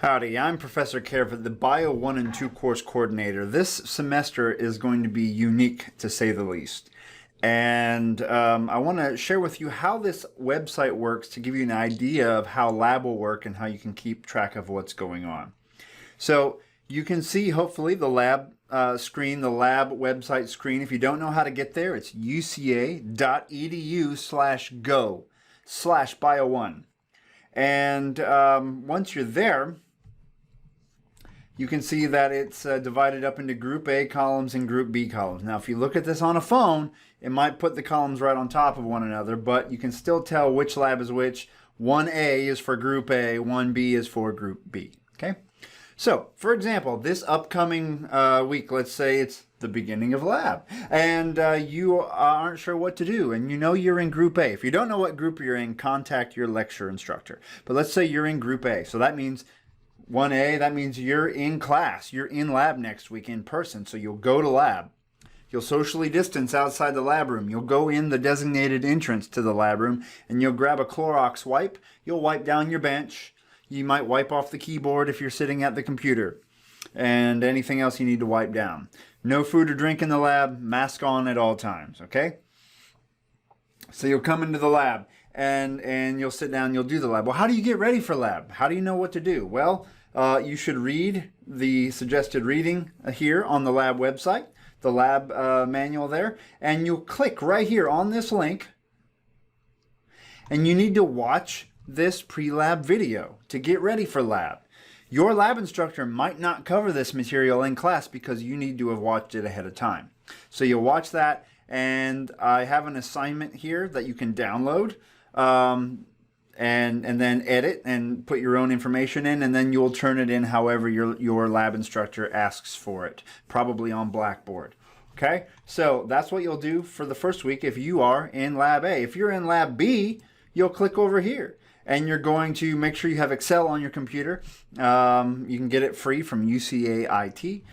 Howdy, I'm Professor Kervit, the Bio 1 and 2 course coordinator. This semester is going to be unique, to say the least. And I want to share with you how this website works to give you an idea of how lab will work and how you can keep track of what's going on. So you can see, hopefully, the lab screen, the lab website screen. If you don't know how to get there, it's uca.edu/go/bio1. And once you're there, you can see that it's divided up into Group A columns and Group B columns. Now, if you look at this on a phone, it might put the columns right on top of one another, but you can still tell which lab is which. 1A is for Group A, 1B is for Group B. Okay? So, for example, this upcoming week, let's say it's the beginning of lab, and you aren't sure what to do, and you know you're in Group A. If you don't know what group you're in, contact your lecture instructor. But let's say you're in Group A, so that means 1A, that means you're in class. You're in lab next week in person, so you'll go to lab. You'll socially distance outside the lab room. You'll go in the designated entrance to the lab room, and you'll grab a Clorox wipe. You'll wipe down your bench. You might wipe off the keyboard if you're sitting at the computer, and anything else you need to wipe down. No food or drink in the lab, mask on at all times, okay? So you'll come into the lab, and you'll sit down, you'll do the lab. Well, how do you get ready for lab? How do you know what to do? Well, you should read the suggested reading here on the lab website, the lab manual there, and you'll click right here on this link, and you need to watch this pre-lab video to get ready for lab. Your lab instructor might not cover this material in class because you need to have watched it ahead of time. So you'll watch that, and I have an assignment here that you can download and then edit and put your own information in, and then you'll turn it in however your lab instructor asks for it, probably on Blackboard. Okay, so that's what you'll do for the first week if you are in Lab A. If you're in Lab B, you'll click over here, and you're going to make sure you have Excel on your computer. You can get it free from UCAIT.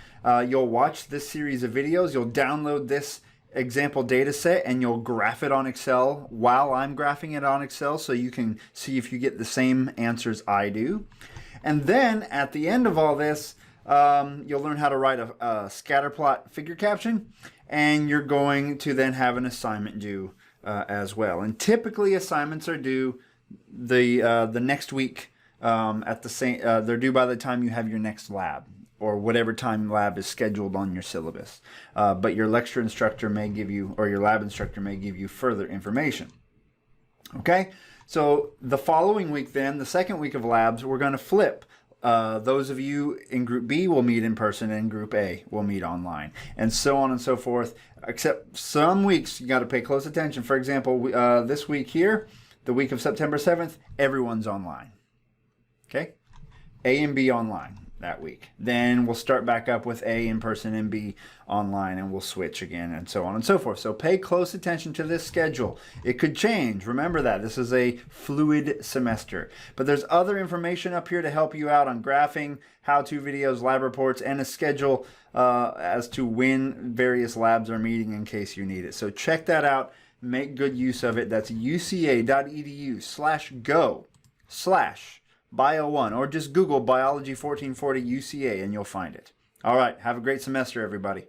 You'll watch this series of videos. You'll download this example data set, and you'll graph it on Excel while I'm graphing it on Excel, so you can see if you get the same answers I do. And then at the end of all this, you'll learn how to write a scatter plot figure caption, and you're going to then have an assignment due as well. And typically assignments are due the next week at the same. They're due by the time you have your next lab, or whatever time lab is scheduled on your syllabus. But your lecture instructor may give you, or your lab instructor may give you further information. Okay, so the following week then, the second week of labs, we're going to flip. Those of you in Group B will meet in person, and Group A will meet online, and so on and so forth. Except some weeks you got to pay close attention. For example, this week here, the week of September 7th, everyone's online. Okay, A and B online that week. Then we'll start back up with A in person and B online, and we'll switch again, and so on and so forth. So pay close attention to this schedule. It could change. Remember that. This is a fluid semester. But there's other information up here to help you out on graphing, how-to videos, lab reports, and a schedule as to when various labs are meeting in case you need it. So check that out. Make good use of it. That's uca.edu/go/bio1, or just Google Biology 1440 UCA and you'll find it. All right, have a great semester, everybody.